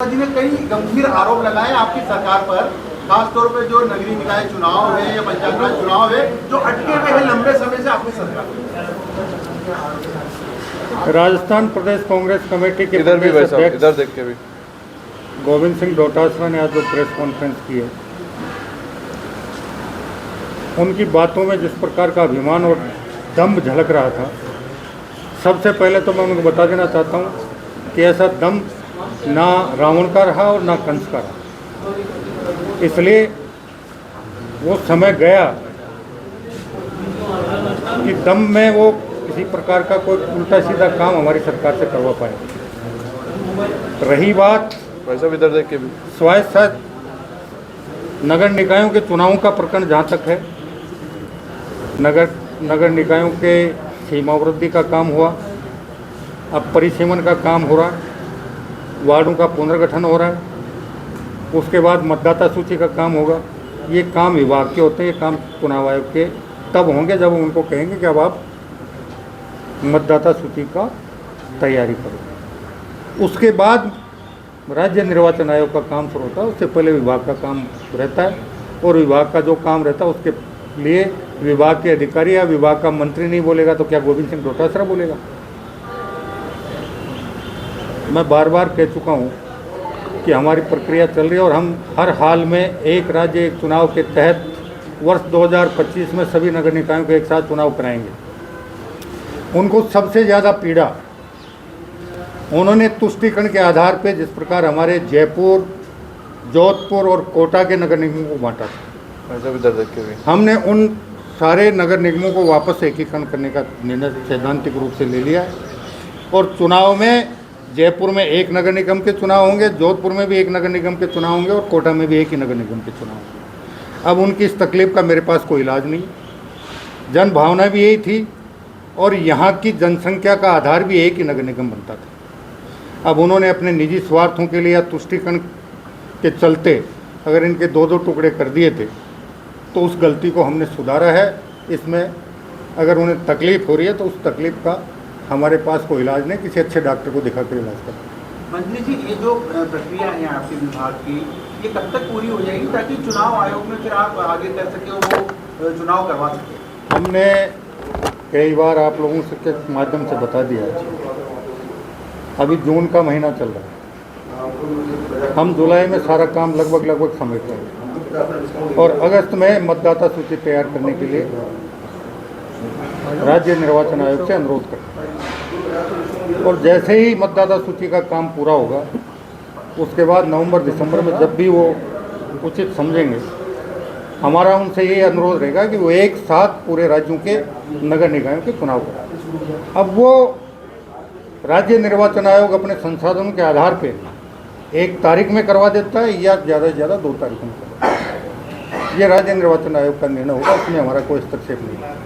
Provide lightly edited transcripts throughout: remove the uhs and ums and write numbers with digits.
जी ने कई गंभीर आरोप लगाए आपकी सरकार पर, खासतौर पे जो नगरीय निकाय चुनाव है या पंचायत राज चुनाव है जो अटके हुए हैं लंबे समय से आपकी सरकार। राजस्थान प्रदेश कांग्रेस कमेटी के इधर भी वैसा, इधर देख के भी गोविंद सिंह डोटासरा ने आज जो प्रेस कॉन्फ्रेंस की है, उनकी बातों में जिस प्रकार का अभिमान और दम झलक रहा था, सबसे पहले तो मैं उनको बता देना चाहता हूँ कि ऐसा दम ना रावण का रहा और ना कंस का रहा। इसलिए वो समय गया कि दम में वो किसी प्रकार का कोई उल्टा सीधा काम हमारी सरकार से करवा पाए। रही बात वैसा भी इधर देख के भी स्वायत्त नगर निकायों के चुनावों का प्रकरण जहाँ तक है, नगर निकायों के सीमावृद्धि का काम हुआ, अब परिसीमन का काम हो रहा है, वार्डों का पुनर्गठन हो रहा है, उसके बाद मतदाता सूची का काम होगा। ये काम विभाग के होते हैं, ये काम चुनाव आयोग के तब होंगे जब उनको कहेंगे कि अब आप मतदाता सूची का तैयारी करो। उसके बाद राज्य निर्वाचन आयोग का काम शुरू होता है, उससे पहले विभाग का काम रहता है, और विभाग का जो काम रहता है उसके लिए विभाग के अधिकारी या विभाग का मंत्री नहीं बोलेगा तो क्या गोविंद सिंह डोटासरा बोलेगा? मैं बार बार कह चुका हूँ कि हमारी प्रक्रिया चल रही है और हम हर हाल में एक राज्य एक चुनाव के तहत वर्ष 2025 में सभी नगर निकायों के एक साथ चुनाव कराएंगे। उनको सबसे ज़्यादा पीड़ा उन्होंने तुष्टीकरण के आधार पे जिस प्रकार हमारे जयपुर, जोधपुर और कोटा के नगर निगमों को बांटा था, वैसा भी इधर देख के भी हमने उन सारे नगर निगमों को वापस एकीकरण करने का निर्णय सैद्धांतिक रूप से ले लिया है। और चुनाव में जयपुर में एक नगर निगम के चुनाव होंगे, जोधपुर में भी एक नगर निगम के चुनाव होंगे और कोटा में भी एक ही नगर निगम के चुनाव होंगे। अब उनकी इस तकलीफ का मेरे पास कोई इलाज नहीं। जन भावना भी यही थी और यहाँ की जनसंख्या का आधार भी एक ही नगर निगम बनता था। अब उन्होंने अपने निजी स्वार्थों के लिए या तुष्टीकरण के चलते अगर इनके दो दो टुकड़े कर दिए थे तो उस गलती को हमने सुधारा है। इसमें अगर उन्हें तकलीफ हो रही है तो उस तकलीफ का हमारे पास कोई इलाज नहीं, किसी अच्छे डॉक्टर को दिखा कर इलाज करें। मंत्री जी, ये जो प्रक्रिया है आपके विभाग की, ये कब तक पूरी हो जाएगी ताकि चुनाव आयोग में फिर आप आगे कर सके, वो चुनाव करवा सके? हमने कई बार आप लोगों से के माध्यम से बता दिया है, अभी जून का महीना चल रहा है, हम जुलाई में सारा काम लगभग समेट रहे हैं और अगस्त में मतदाता सूची तैयार करने के लिए राज्य निर्वाचन आयोग से अनुरोध करते हैं। और जैसे ही मतदाता सूची का काम पूरा होगा उसके बाद नवंबर दिसंबर में जब भी वो उचित समझेंगे, हमारा उनसे ये अनुरोध रहेगा कि वो एक साथ पूरे राज्यों के नगर निकायों के चुनाव कराएं। अब वो राज्य निर्वाचन आयोग अपने संसाधनों के आधार पे एक तारीख में करवा देता है या ज़्यादा से ज़्यादा 2 तारीख में करवा देता है। ये राज्य निर्वाचन आयोग का निर्णय होगा, उसमें हमारा कोई हस्तक्षेप नहीं है।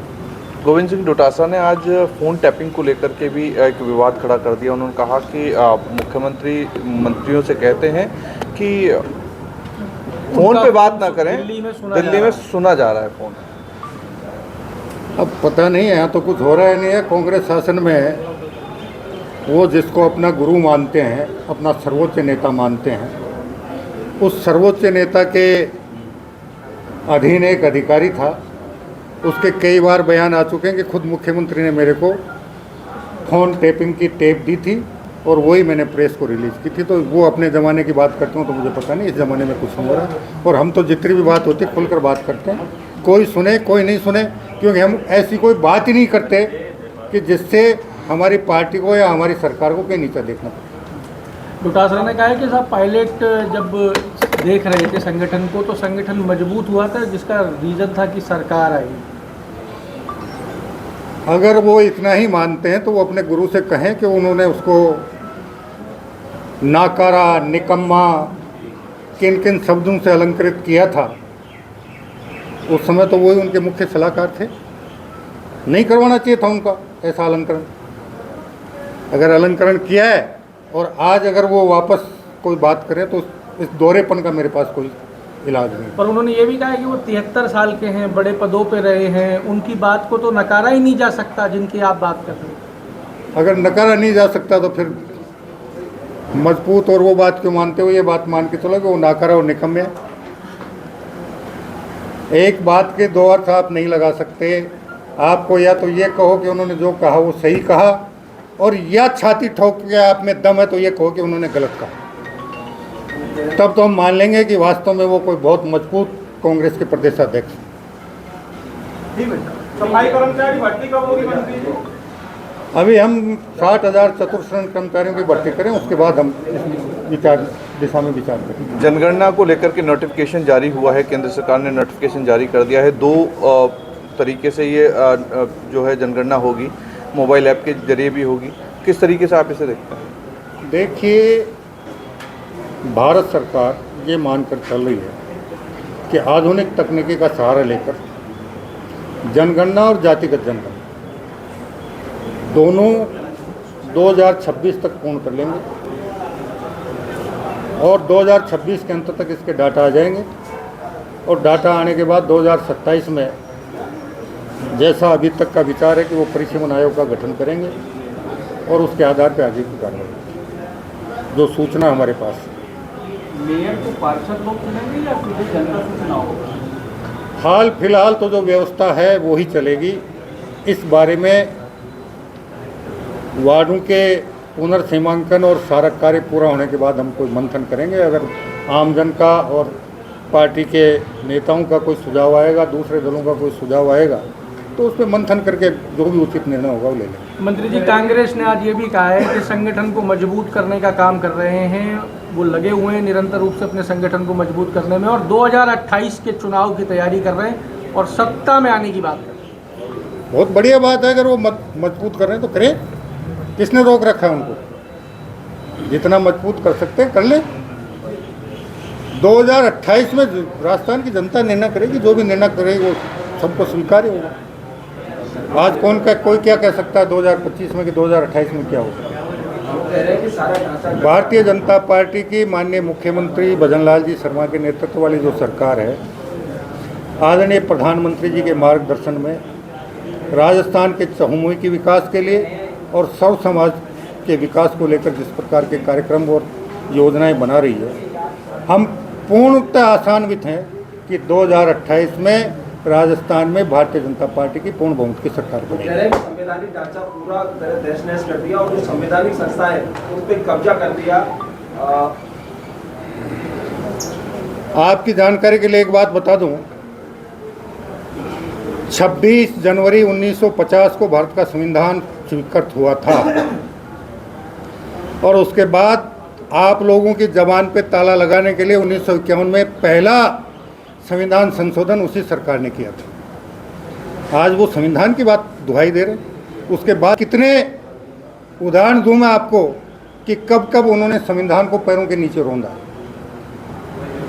गोविंद सिंह डोटासरा ने आज फ़ोन टैपिंग को लेकर के भी एक विवाद खड़ा कर दिया। उन्होंने कहा कि मुख्यमंत्री मंत्रियों से कहते हैं कि फ़ोन पे बात ना करें, दिल्ली में सुना जा रहा है फ़ोन। अब पता नहीं है, यहाँ तो कुछ हो रहा है नहीं है। कांग्रेस शासन में वो जिसको अपना गुरु मानते हैं, अपना सर्वोच्च नेता मानते हैं, उस सर्वोच्च नेता के अधीन एक अधिकारी था, उसके कई बार बयान आ चुके हैं कि खुद मुख्यमंत्री ने मेरे को फ़ोन टैपिंग की टेप दी थी और वही मैंने प्रेस को रिलीज़ की थी। तो वो अपने ज़माने की बात करते हो तो मुझे पता नहीं इस ज़माने में कुछ हो रहा है। और हम तो जितनी भी बात होती है खुलकर बात करते हैं, कोई सुने कोई नहीं सुने, क्योंकि हम ऐसी कोई बात ही नहीं करते कि जिससे हमारी पार्टी को या हमारी सरकार को कहीं नीचा देखना पड़े। डोटासरा ने कहा है कि साहब पायलट जब देख रहे थे संगठन को तो संगठन मजबूत हुआ था, जिसका रीज़न था कि सरकार आई। अगर वो इतना ही मानते हैं तो वो अपने गुरु से कहें कि उन्होंने उसको नाकारा, निकम्मा, किन किन शब्दों से अलंकृत किया था। उस समय तो वही उनके मुख्य सलाहकार थे, नहीं करवाना चाहिए था उनका ऐसा अलंकरण। अगर अलंकरण किया है और आज अगर वो वापस कोई बात करें तो इस दोहरेपन का मेरे पास कोई इलाज नहीं। पर उन्होंने ये भी कहा कि वो 73 साल के हैं, बड़े पदों पे रहे हैं, उनकी बात को तो नकारा ही नहीं जा सकता जिनकी आप बात कर रहे हैं। अगर नकारा नहीं जा सकता तो फिर मजबूत और वो बात क्यों मानते हो, ये बात मान के चलो कि वो नाकारा और निकम्मे हैं। एक बात के दो अर्थ आप नहीं लगा सकते। आपको या तो ये कहो कि उन्होंने जो कहा वो सही कहा, और या छाती ठोक के आप में दम है तो ये कहो कि उन्होंने गलत कहा। तब तो हम मान लेंगे कि वास्तव में वो कोई बहुत मजबूत कांग्रेस के प्रदेशाध्यक्ष। सफाई कर्मचारी भर्ती कब होगी मंत्री जी? अभी हम 60,000 चतुर्श्रेणी कर्मचारियों की भर्ती करें, उसके बाद हम इस दिशा में विचार करें। जनगणना को लेकर के नोटिफिकेशन जारी हुआ है, केंद्र सरकार ने नोटिफिकेशन जारी कर दिया है। दो तरीके से ये जो है जनगणना होगी, मोबाइल ऐप के जरिए भी होगी। किस तरीके से आप इसे देखते हैं? देखिए, भारत सरकार ये मानकर चल रही है कि आधुनिक तकनीकी का सहारा लेकर जनगणना और जातिगत जनगणना दोनों 2026 तक पूर्ण कर लेंगे, और 2026 के अंत तक इसके डाटा आ जाएंगे, और डाटा आने के बाद 2027 में जैसा अभी तक का विचार है कि वो परिसीमन आयोग का गठन करेंगे, और उसके आधार पर आगे की कार्रवाई जो सूचना हमारे पास है। मेयर को पार्षद लोग चुनेंगे या सीधे जनता से चुनाव होगा? हाल फिलहाल तो जो व्यवस्था है वो ही चलेगी। इस बारे में वार्डों के पुनर्सीमांकन और सारा कार्य पूरा होने के बाद हम कोई मंथन करेंगे। अगर आमजन का और पार्टी के नेताओं का कोई सुझाव आएगा, दूसरे दलों का कोई सुझाव आएगा, तो उस पर मंथन करके जो भी उचित निर्णय होगा वो ले लेंगे। मंत्री जी, कांग्रेस ने आज ये भी कहा है कि संगठन को मजबूत करने का काम कर रहे हैं, वो लगे हुए हैं निरंतर रूप से अपने संगठन को मजबूत करने में, और 2028 के चुनाव की तैयारी कर रहे हैं और सत्ता में आने की बात कर रहे हैं। बहुत बढ़िया बात है, अगर वो मजबूत कर रहे हैं तो करें। किसने रोक रखा है उनको? जितना मजबूत कर सकते हैं कर लें। 2028 में राजस्थान की जनता निर्णय करेगी, जो भी निर्णय करेगी वो सबको स्वीकार्य होगा। आज कोई क्या कह सकता है 2025 में कि 2028 में क्या होगा। भारतीय जनता पार्टी की माननीय मुख्यमंत्री भजनलाल जी शर्मा के नेतृत्व वाली जो सरकार है, आदरणीय प्रधानमंत्री जी के मार्गदर्शन में राजस्थान के चहुमुखी विकास के लिए और सर्व समाज के विकास को लेकर जिस प्रकार के कार्यक्रम और योजनाएं बना रही है, हम पूर्णतः आशान्वित हैं कि 2028 में राजस्थान में भारतीय जनता पार्टी की पूर्ण बहुमत की सरकार बनेगी। संवैधानिक ढांचा पूरा तहस-नहस कर दिया और जो संवैधानिक संस्था है उस पर कब्जा कर दिया। आपकी जानकारी के लिए एक बात बता दूं, 26 जनवरी 1950 को भारत का संविधान स्वीकृत हुआ था, और उसके बाद आप लोगों की जबान पे ताला लगाने के लिए 1951 में पहला संविधान संशोधन उसी सरकार ने किया था। आज वो संविधान की बात दुहाई दे रहे। उसके बाद कितने उदाहरण दूं मैं आपको कि कब कब उन्होंने संविधान को पैरों के नीचे रौंदा।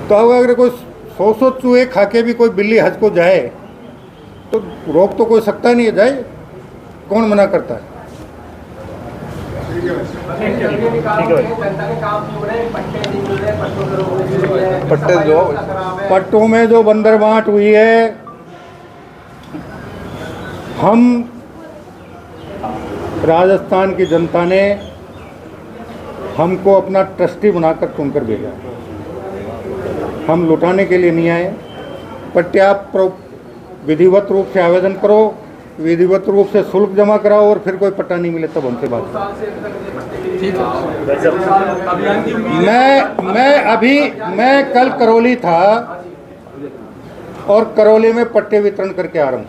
तो अगर कोई 100 चूहे खा के भी कोई बिल्ली हज को जाए तो रोक तो कोई सकता नहीं है, जाए, कौन मना करता है। पट्टों में जो बंदरबांट हुई है, हम राजस्थान की जनता ने हमको अपना ट्रस्टी बनाकर चुनकर भेजा। हम लुटाने के लिए नहीं आए। पट्टे आप विधिवत रूप से आवेदन करो, विधिवत रूप से शुल्क जमा कराओ, और फिर कोई पट्टा नहीं मिले तब हमसे बात। मैं कल करौली था और करौली में पट्टे वितरण करके आ रहा हूँ।